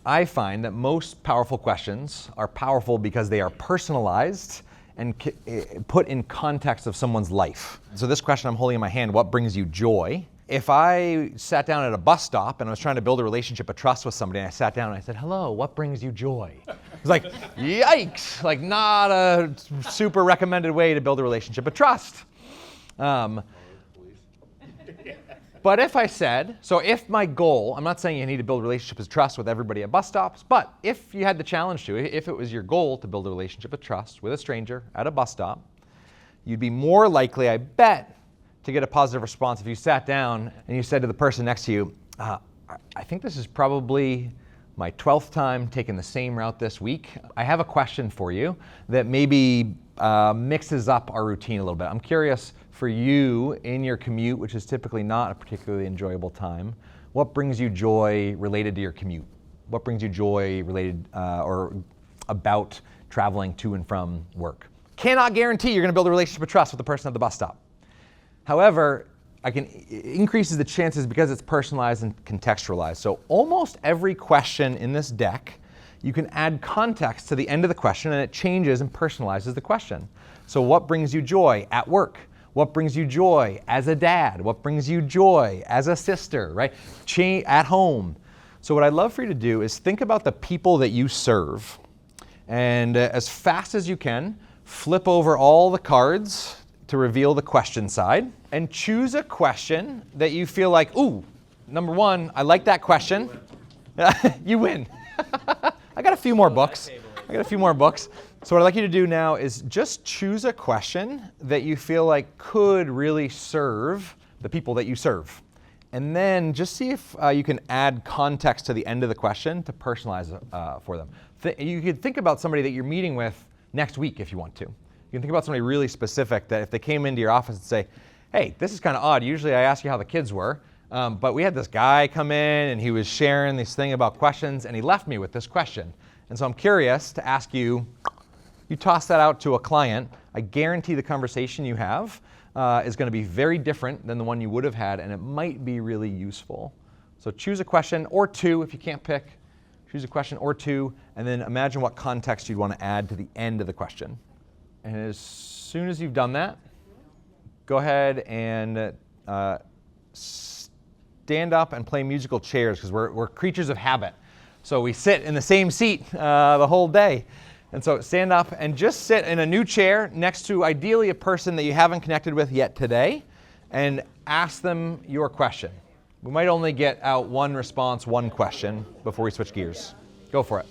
I find that most powerful questions are powerful because they are personalized and put in context of someone's life. So this question I'm holding in my hand, what brings you joy? If I sat down at a bus stop and I was trying to build a relationship of trust with somebody, and I sat down and I said, hello, what brings you joy? It's like, yikes, like not a super recommended way to build a relationship of trust. But if I said, so if my goal, I'm not saying you need to build relationships of trust with everybody at bus stops, but if you had the challenge to, if it was your goal to build a relationship of trust with a stranger at a bus stop, you'd be more likely, I bet, to get a positive response if you sat down and you said to the person next to you, I think this is probably my 12th time taking the same route this week. I have a question for you that maybe mixes up our routine a little bit. I'm curious for you in your commute, which is typically not a particularly enjoyable time, what brings you joy related to your commute? What brings you joy related or about traveling to and from work? Cannot guarantee you're going to build a relationship of trust with the person at the bus stop. However, it increases the chances because it's personalized and contextualized. So almost every question in this deck, you can add context to the end of the question and it changes and personalizes the question. So what brings you joy at work? What brings you joy as a dad? What brings you joy as a sister, right? At home. So what I'd love for you to do is think about the people that you serve, and as fast as you can, flip over all the cards to reveal the question side, and choose a question that you feel like, ooh, number one, I like that question. You win. I got a few more books. So what I'd like you to do now is just choose a question that you feel like could really serve the people that you serve. And then just see if you can add context to the end of the question to personalize it for them. You could think about somebody that you're meeting with next week if you want to. You can think about somebody really specific that if they came into your office and say, hey, this is kind of odd. Usually I ask you how the kids were, but we had this guy come in and he was sharing this thing about questions and he left me with this question. And so I'm curious to ask you, you toss that out to a client, I guarantee the conversation you have is going to be very different than the one you would have had, and it might be really useful. So choose a question or two if you can't pick. Choose a question or two, and then imagine what context you'd want to add to the end of the question. And as soon as you've done that, go ahead and stand up and play musical chairs, because we're creatures of habit. So we sit in the same seat the whole day. And so stand up and just sit in a new chair next to ideally a person that you haven't connected with yet today, and ask them your question. We might only get out one response, one question before we switch gears. Go for it.